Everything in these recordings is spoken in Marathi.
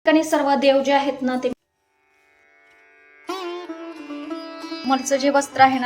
ठिकाणी सर्व देव जे आहेत ना ते मलचं जे वस्त्र आहे ना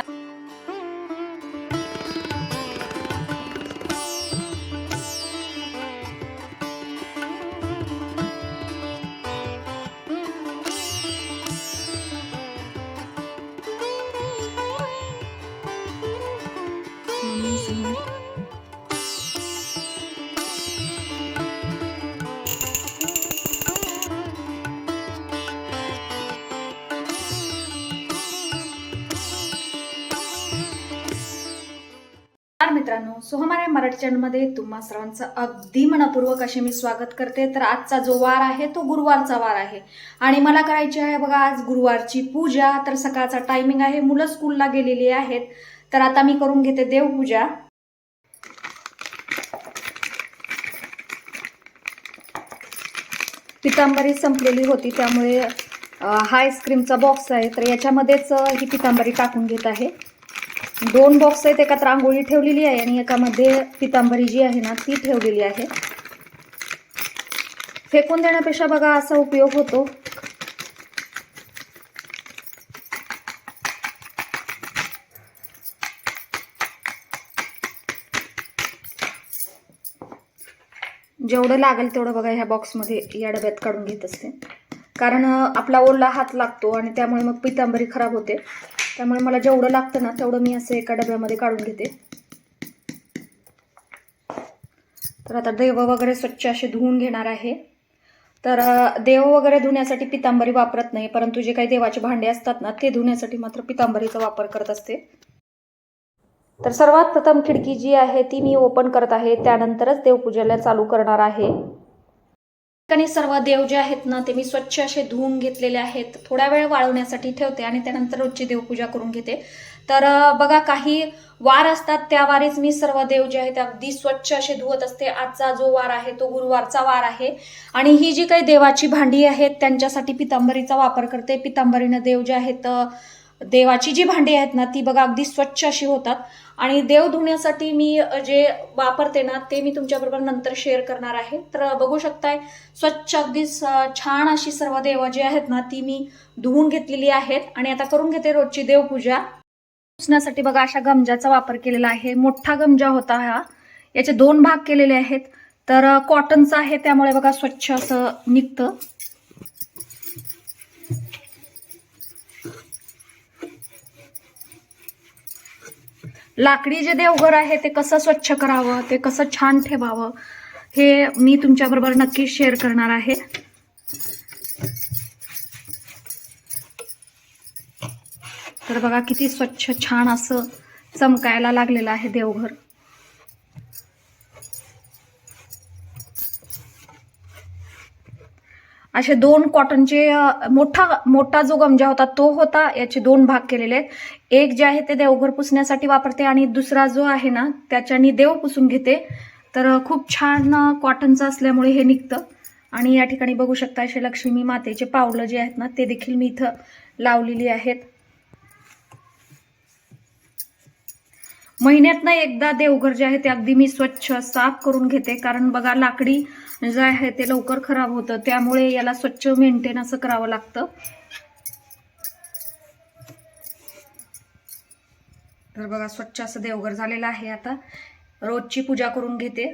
मित्रांनो, सोहमारे मराठी चॅनलमध्ये तुम्हा सर्वांचं अगदी मनपूर्वक असे मी स्वागत करते। तर आजचा जो वार आहे तो गुरुवारचा वार आहे आणि मला करायची आहे बघा आज गुरुवारची पूजा। तर सकाळचा टायमिंग आहे, मुलं स्कूलला गेलेली आहेत, तर आता मी करून घेते देवपूजा। पितांबरी संपलेली होती त्यामुळे हा आईस्क्रीमचा बॉक्स आहे, तर याच्यामध्येच ही पितांबरी टाकून घेत आहे। 2 बॉक्स आहेत, एकात रांगोळी ठेवलेली आहे आणि एकामध्ये पितांबरी जी आहे ना ती ठेवलेली आहे। फेकून देण्यापेक्षा बघा असा उपयोग होतो। जेवढं लागेल तेवढं बघा ह्या बॉक्समध्ये या डब्यात काढून घेत असते, कारण आपला ओला हात लागतो आणि त्यामुळे मग पितांबरी खराब होते। त्यामुळे मला जेवढं लागतं ना तेवढं मी असं एका डब्यामध्ये काढून घेते। तर आता देव वगैरे स्वच्छ असे धुवून घेणार आहे। तर देव वगैरे धुण्यासाठी पितांबरी वापरत नाही, परंतु जे काही देवाचे भांडे असतात ना ते धुण्यासाठी मात्र पितांबरीचा वापर करत असते। तर सर्वात प्रथम खिडकी जी आहे ती मी ओपन करत आहे, त्यानंतरच देवपूजेला चालू करणार आहे। ठिकाणी सर्व देव जे आहेत ना ते मी स्वच्छ असे धुवून घेतलेले आहेत, थोडा वेळ वाळवण्यासाठी ठेवते आणि त्यानंतर रोजची देवपूजा करून घेते। तर बघा काही वार असतात त्या वारीच मी सर्व देव जे आहेत अगदी स्वच्छ असे धुवत असते। आजचा जो वार आहे तो गुरुवारचा वार आहे आणि ही जी काही देवाची भांडी आहेत त्यांच्यासाठी पितांबरीचा वापर करते। पितांबरीने देव जे आहेत देवाची जी भांडी आहेत ना ती बघा अगदी स्वच्छ अशी होतात आणि देव धुण्यासाठी मी जे वापरते ना ते मी तुमच्याबरोबर नंतर शेअर करणार आहे। तर बघू शकताय स्वच्छ अगदी छान अशी सर्व देव जे आहेत ना ती मी धुवून घेतलेली आहेत आणि आता करून घेते रोजची देवपूजा। पुसण्यासाठी बघा अशा गमजाचा वापर केलेला आहे, मोठा गमजा होता हा, याचे 2 भाग केलेले आहेत। तर कॉटनचा आहे त्यामुळे बघा स्वच्छ असं निघतं। लाकडी जे देवघर आहे ते कसं स्वच्छ करावं, ते कसं छान ठेवावं हे मी तुमच्याबरोबर नक्की शेअर करणार आहे। तर बघा किती स्वच्छ छान असं चमकायला लागलेलं आहे देवघर। असे 2 कॉटनचे मोठा जो गमजा होता तो होता, याचे 2 भाग केलेले आहेत। एक जे आहे ते देवघर पुसण्यासाठी वापरते आणि दुसरा जो आहे ना त्याच्यानी देव पुसून घेते। तर खूप छान कॉटनचं असल्यामुळे हे निघतं आणि या ठिकाणी बघू शकता असे लक्ष्मी मातेचे पावलं जे आहेत ना ते देखील मी इथं लावलेली आहेत। महिन्यातनं एकदा देवघर जे आहे ते अगदी मी स्वच्छ साफ करून घेते, कारण बघा लाकडी जे आहे ते लवकर खराब होतं त्यामुळे याला स्वच्छ मेंटेन असं करावं लागतं। तर बघा स्वच्छ असं देवघर झालेलं आहे। आता रोजची पूजा करून घेते।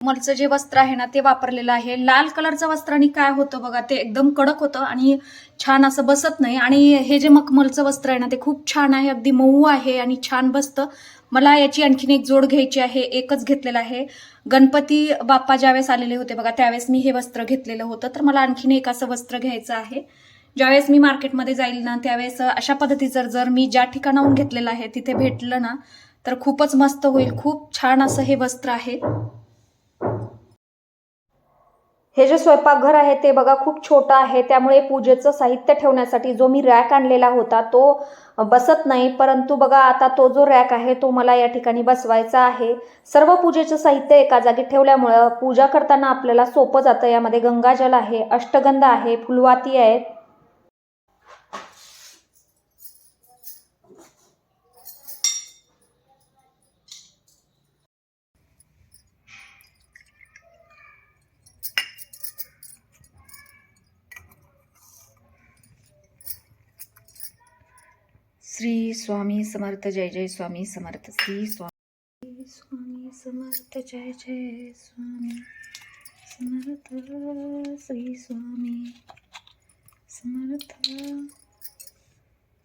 मलचं जे वस्त्र आहे ना ते वापरलेलं आहे। लाल कलरचं वस्त्राने काय होतं बघा ते एकदम कडक होतं आणि छान असं बसत नाही, आणि हे जे मखमलचं वस्त्र आहे ना ते खूप छान आहे, अगदी मऊ आहे आणि छान बसतं। मला याची आणखीन एक जोड घ्यायची आहे, एकच घेतलेलं आहे। गणपती बाप्पा ज्यावेळेस आलेले होते बघा त्यावेळेस मी हे वस्त्र घेतलेलं होतं, तर मला आणखीन एक असं वस्त्र घ्यायचं आहे। ज्यावेळेस मी मार्केटमध्ये जाईल ना त्यावेळेस अशा पद्धतीचं जर मी ज्या ठिकाणाहून घेतलेलं आहे तिथे भेटलं ना तर खूपच मस्त होईल। खूप छान असं हे वस्त्र आहे। हे जे स्वयंपाकघर आहे ते बघा खूप छोटं आहे, त्यामुळे पूजेचं साहित्य ठेवण्यासाठी जो मी रॅक आणलेला होता तो बसत नाही, परंतु बघा आता तो जो रॅक आहे तो मला या ठिकाणी बसवायचा आहे। सर्व पूजेचं साहित्य एका जागी ठेवल्यामुळे पूजा करताना आपल्याला सोपं जातं। यामध्ये गंगाजल आहे, अष्टगंध आहे, फुलवाती आहेत। श्री स्वामी समर्थ, जय जय स्वामी समर्थ. श्री स्वामी समर्थ, जय जय स्वामी समर्थ. श्री स्वामी समर्थ,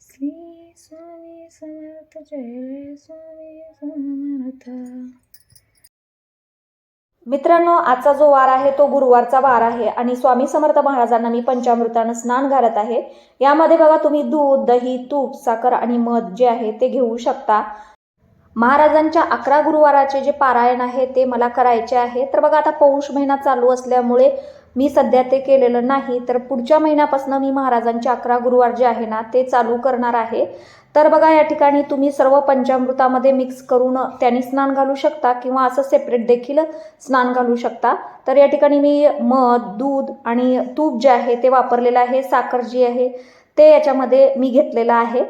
श्री स्वामी समर्थ, जय स्वामी समर्थ. मित्रांनो, आजचा जो वार आहे तो गुरुवारचा वार आहे आणि स्वामी समर्थ महाराजांना मी पंचामृतानं स्नान घालत आहे. यामध्ये बघा तुम्ही दूध, दही, तूप, साखर आणि मध जे आहे ते घेऊ शकता. महाराजांच्या 11 गुरुवाराचे जे पारायण आहे ते मला करायचे आहे. तर बघा आता पौष महिना चालू असल्यामुळे मी सध्या ते केलेलं नाही, तर पुढच्या महिन्यापासून मी महाराजांचे 11 गुरुवार जे आहे ना ते चालू करणार आहे. तर बघा या ठिकाणी तुम्ही सर्व पंचामृतामध्ये मिक्स करून त्यांनी स्नान घालू शकता किंवा असं सेपरेट देखील स्नान घालू शकता. तर या ठिकाणी मी मध, दूध आणि तूप जे आहे ते वापरलेलं आहे. साखर जी आहे ते याच्यामध्ये मी घेतलेलं आहे.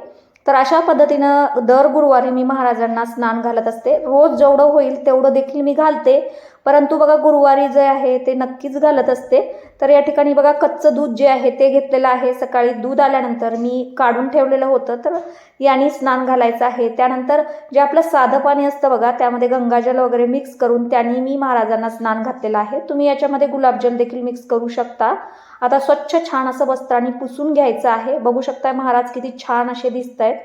तर अशा पद्धतीनं दर गुरुवारी मी महाराजांना स्नान घालत असते. रोज जेवढं होईल तेवढं देखील मी घालते, परंतु बघा गुरुवारी जे आहे ते नक्कीच घालत असते. तर या ठिकाणी बघा कच्चं दूध जे आहे ते घेतलेलं आहे. सकाळी दूध आल्यानंतर मी काढून ठेवलेलं होतं, तर याने स्नान घालायचं आहे. त्यानंतर जे आपलं साधं पाणी असतं बघा त्यामध्ये गंगाजल वगैरे मिक्स करून त्यांनी मी महाराजांना स्नान घातलेलं आहे. तुम्ही याच्यामध्ये गुलाबजल देखील मिक्स करू शकता. आता स्वच्छ छान असं वस्त्राने पुसून घ्यायचं आहे. बघू शकता महाराज किती छान असे दिसत आहेत.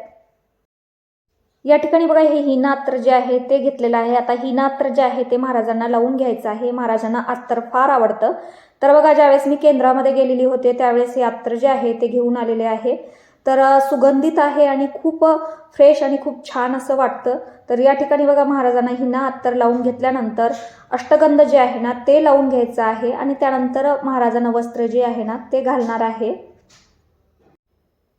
या ठिकाणी बघा हे हिनात्र जे आहे ते घेतलेलं आहे. आता हिनात्र जे आहे ते महाराजांना लावून घ्यायचं आहे. महाराजांना अत्तर फार आवडतं. तर बघा ज्यावेळेस मी केंद्रामध्ये गेलेली होते त्यावेळेस हे अत्तर जे आहे ते घेऊन आलेले आहे. तर सुगंधित आहे आणि खूप फ्रेश आणि खूप छान असं वाटतं. तर या ठिकाणी बघा महाराजांना हिना अत्तर लावून घेतल्यानंतर अष्टगंध जे आहे ना ते लावून घ्यायचं आहे आणि त्यानंतर महाराजांना वस्त्र जे आहे ना ते घालणार आहे.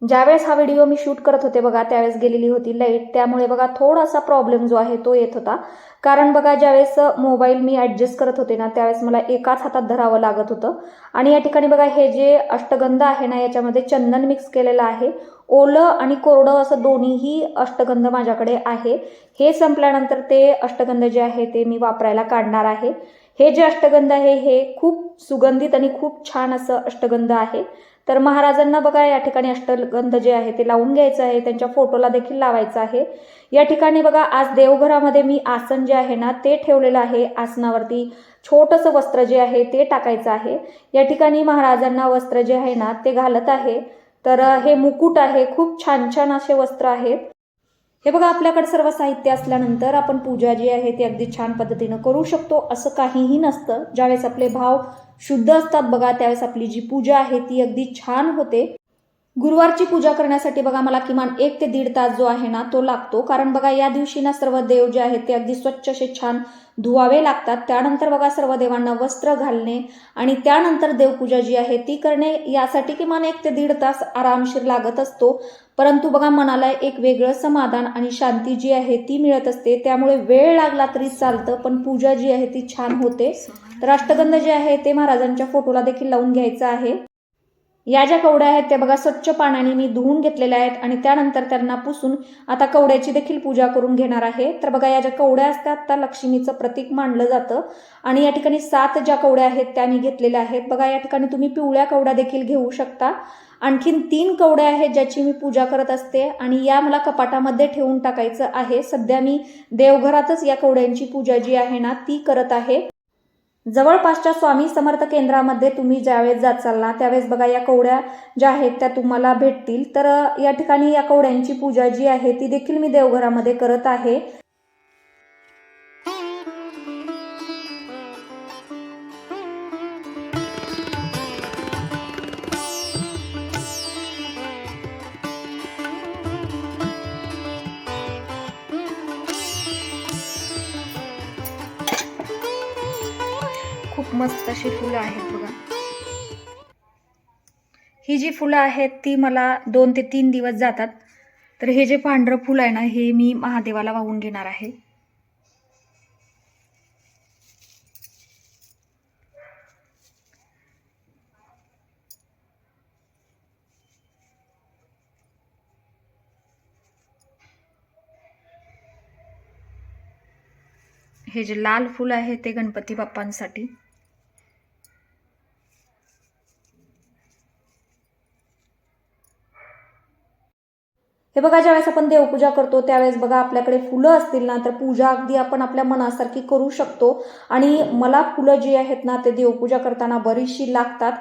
ज्यावेळेस हा व्हिडिओ मी शूट करत होते बघा त्यावेळेस गेलेली होती लाईट, त्यामुळे बघा थोडासा प्रॉब्लेम जो आहे तो येत होता. कारण बघा ज्यावेळेस मोबाईल मी ॲडजस्ट करत होते ना त्यावेळेस मला एकाच हातात धरावं लागत होतं. आणि या ठिकाणी बघा हे जे अष्टगंध आहे ना याच्यामध्ये चंदन मिक्स केलेलं आहे. ओलं आणि कोरडं असं दोन्हीही अष्टगंध माझ्याकडे आहे. हे संपल्यानंतर ते अष्टगंध जे आहे ते मी वापरायला काढणार आहे. हे जे अष्टगंध आहे हे खूप सुगंधित आणि खूप छान असं अष्टगंध आहे. तर महाराजांना बघा या ठिकाणी अष्टगंध जे आहे ते लावून घ्यायचं आहे. त्यांच्या फोटोला देखील लावायचं आहे. या ठिकाणी बघा आज देवघरामध्ये मी आसन जे आहे ना ते ठेवलेलं आहे. आसनावरती छोटंसं वस्त्र जे आहे ते टाकायचं आहे. या ठिकाणी महाराजांना वस्त्र जे आहे ना ते घालत आहे. तर हे मुकुट आहे. खूप छान छान असे वस्त्र आहेत. हे बघा आपल्याकडे सर्व साहित्य असल्यानंतर आपण पूजा जी आहे ती अगदी छान पद्धतीनं करू शकतो. असं काहीही नसतं. ज्यावेळेस आपले भाव शुद्ध असतात बघा त्यावेळेस आपली जी पूजा आहे ती अगदी छान होते. गुरुवारची पूजा करण्यासाठी बघा मला किमान 1 ते 1.5 तास जो आहे ना तो लागतो. कारण बघा या दिवशी ना सर्व देव जे आहेत ते अगदी स्वच्छ असे छान धुवावे लागतात. त्यानंतर बघा सर्व देवांना वस्त्र घालणे आणि त्यानंतर देवपूजा जी आहे ती करणे यासाठी किमान 1 ते 1.5 तास आरामशीर लागत असतो. परंतु बघा मनाला एक वेगळं समाधान आणि शांती जी आहे ती मिळत असते. त्यामुळे वेळ लागला तरी चालतं पण पूजा जी आहे ती छान होते. तर अष्टगंध जे आहे ते महाराजांच्या फोटोला देखील लावून घ्यायचं आहे. या ज्या कवड्या आहेत त्या बघा स्वच्छ पाण्याने मी धुवून घेतलेल्या आहेत आणि त्यानंतर त्यांना पुसून आता कवड्याची देखील पूजा करून घेणार आहे. तर बघा या ज्या कवड्या असतात त्या लक्ष्मीचं प्रतीक मानलं जातं आणि या ठिकाणी 7 ज्या कवड्या आहेत त्या मी घेतलेल्या आहेत. बघा या ठिकाणी तुम्ही पिवळ्या कवड्या देखील घेऊ शकता. आणखीन 3 कवड्या आहेत ज्याची मी पूजा करत असते आणि या मला कपाटामध्ये ठेवून टाकायचं आहे. सध्या मी देवघरातच या कवड्यांची पूजा जी आहे ना ती करत आहे. जवळपासच्या स्वामी समर्थ केंद्रामध्ये तुम्ही ज्यावेळेस जाचाल ना त्यावेळेस बघा या कवड्या ज्या आहेत त्या तुम्हाला भेटतील. तर या ठिकाणी या कवड्यांची पूजा जी आहे ती देखील मी देवघरामध्ये करत आहे. खूप मस्त अशी फुलं आहेत बघा. ही जी फुलं आहेत ती मला 2 ते 3 दिवस जातात. तर हे जे पांढरं फुल आहे ना हे मी महादेवाला वाहून घेणार आहे. हे जे लाल फूल आहे ते गणपती बाप्पांसाठी. हे बघा, ज्यावेळेस आपण देवपूजा करतो त्यावेळेस बघा आपल्याकडे फुलं असतील ना तर पूजा अगदी आपण आपल्या मनासारखी करू शकतो. आणि मला फुलं जी आहेत ना ते देवपूजा करताना बरीचशी लागतात.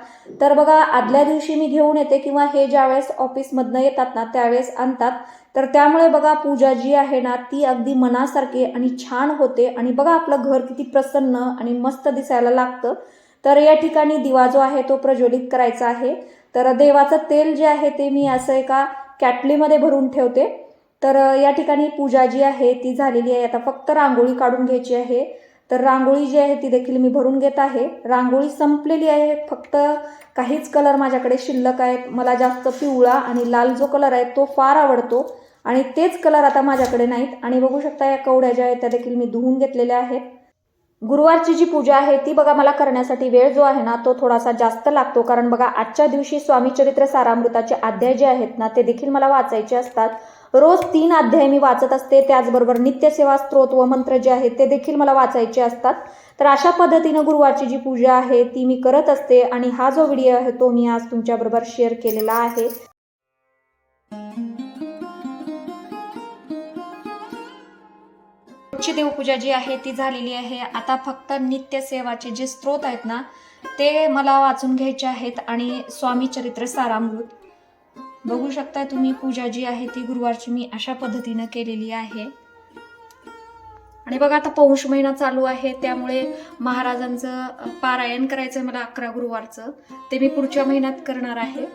तर बघा, आदल्या दिवशी मी घेऊन येते किंवा हे ज्यावेळेस ऑफिसमधनं येतात ना त्यावेळेस आणतात. तर त्यामुळे बघा पूजा जी आहे ना ती अगदी मनासारखी आणि छान होते. आणि बघा आपलं घर किती प्रसन्न आणि मस्त दिसायला लागतं. तर या ठिकाणी दिवा जो आहे तो प्रज्वलित करायचा आहे. तर देवाचं तेल जे आहे ते मी असं एका कॅटलीमध्ये भरून ठेवते. तर या ठिकाणी पूजा जी आहे ती झालेली आहे. आता फक्त रांगोळी काढून घ्यायची आहे. तर रांगोळी जी आहे ती देखील मी भरून घेत आहे. रांगोळी संपलेली आहे, फक्त काहीच कलर माझ्याकडे शिल्लक आहेत. मला जास्त पिवळा आणि लाल जो कलर आहे तो फार आवडतो आणि तेच कलर आता माझ्याकडे नाहीत. आणि बघू शकता या कवड्या ज्या आहेत त्या देखील मी धुवून घेतलेल्या आहेत. गुरुवारची जी पूजा आहे ती बघा मला करण्यासाठी वेळ जो आहे ना तो थोडासा जास्त लागतो. कारण बघा आजच्या दिवशी स्वामी चरित्र सारामृताचे अध्याय जे आहेत ना ते देखील मला वाचायचे असतात. रोज 3 अध्याय मी वाचत असते. त्याचबरोबर नित्यसेवा स्तोत्र व मंत्र जे आहेत ते देखील मला वाचायचे असतात. तर अशा पद्धतीनं गुरुवारची जी पूजा आहे ती मी करत असते. आणि हा जो व्हिडिओ आहे तो मी आज तुमच्याबरोबर शेअर केलेला आहे. रोजची देवपूजा जी आहे ती झालेली आहे. आता फक्त नित्यसेवाचे जे स्तोत्र आहेत ना ते मला वाचून घ्यायचे आहेत. आणि स्वामी चरित्र सारामृत बघू शकता तुम्ही. पूजा जी आहे ती गुरुवारची मी अशा पद्धतीनं केलेली आहे. आणि बघा आता पौष महिना चालू आहे त्यामुळे महाराजांचं पारायण करायचं मला 11 गुरुवारचं. ते मी पुढच्या महिन्यात करणार आहे.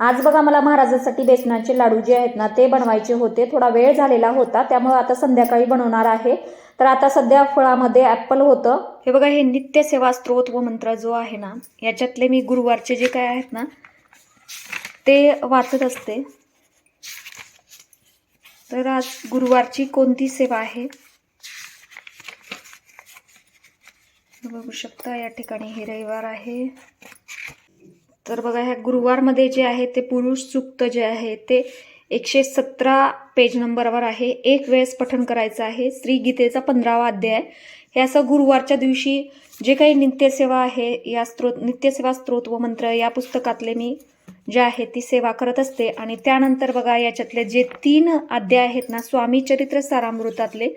आज बघा मला महाराजांसाठी बेसनाचे लाडू जे आहेत ना ते बनवायचे होते. थोडा वेळ झालेला होता त्यामुळे आता संध्याकाळी बनवणार आहे. तर आता सध्या फळामध्ये ॲपल होतं. हे बघा, हे नित्यसेवा स्तोत्र व मंत्र जो आहे ना याच्यातले मी गुरुवारचे जे काय आहेत ना ते वाचत असते. तर आज गुरुवारची कोणती सेवा आहे बघू शकता. या ठिकाणी हे रविवार आहे. तर बघा ह्या गुरुवारमध्ये जे आहे ते पुरुष सूक्त जे आहे ते 117 पेज नंबरवर आहे. एक वेळेस पठण करायचं आहे. श्री गीतेचा 15वा अध्याय. हे असं गुरुवारच्या दिवशी जे काही नित्यसेवा आहे या नित्यसेवा स्तोत्र व मंत्र या पुस्तकातले मी जे आहे ती सेवा करत असते. आणि त्यानंतर बघा याच्यातले जे 3 अध्याय आहेत ना स्वामी चरित्र सारामृतातले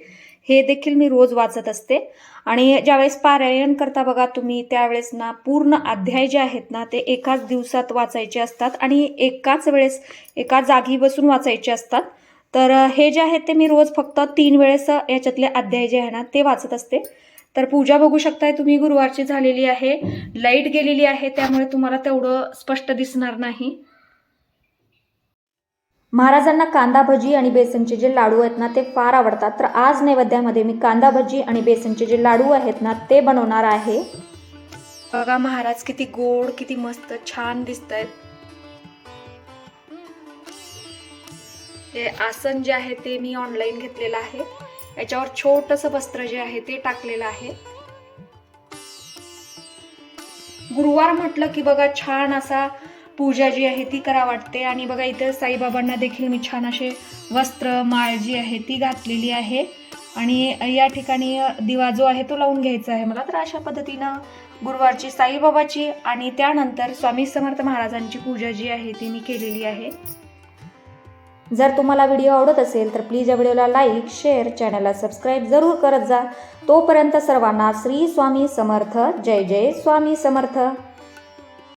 हे देखील मी रोज वाचत असते. आणि ज्यावेळेस पारायण करता बघा तुम्ही त्यावेळेस ना पूर्ण अध्याय जे आहेत ना ते एकाच दिवसात वाचायचे असतात आणि एकाच वेळेस एका जागी बसून वाचायचे असतात. तर हे जे आहेत ते मी रोज फक्त 3 वेळेस याच्यातले अध्याय जे आहे ना ते वाचत असते. तर पूजा बघू शकताय तुम्ही गुरुवारची झालेली आहे. लाईट गेलेली आहे त्यामुळे तुम्हाला तेवढं स्पष्ट दिसणार नाही. महाराजांना कांदा भजी आणि बेसनचे जे लाडू आहेत ना ते फार आवडतात. तर आज नैवेद्यामध्ये मी कांदा भजी आणि बेसनचे जे लाडू आहेत ना ते बनवणार आहे. बघा महाराज किती गोड, किती मस्त छान दिसतायत. हे आसन जे आहे ते मी ऑनलाईन घेतलेलं आहे. याच्यावर छोटंसं वस्त्र जे आहे ते टाकलेलं आहे. गुरुवार म्हटलं की बघा छान असा पूजा जी आहे ती करा वाटते. आणि बघा इथे साईबाबांना देखील मी छान असे वस्त्र माळ जी आहे ती घातलेली आहे. आणि या ठिकाणी दिवा जो आहे तो लावून घ्यायचा आहे मला. तर अशा पद्धतीनं गुरुवारची साईबाबाची आणि त्यानंतर स्वामी समर्थ महाराजांची पूजा जी आहे ती मी केलेली आहे. जर तुम्हाला व्हिडिओ आवडत असेल तर प्लीज या व्हिडिओला लाईक, शेअर, चॅनलला सबस्क्राईब जरूर करत जा. तोपर्यंत सर्वांना श्री स्वामी समर्थ. जय जय स्वामी समर्थ.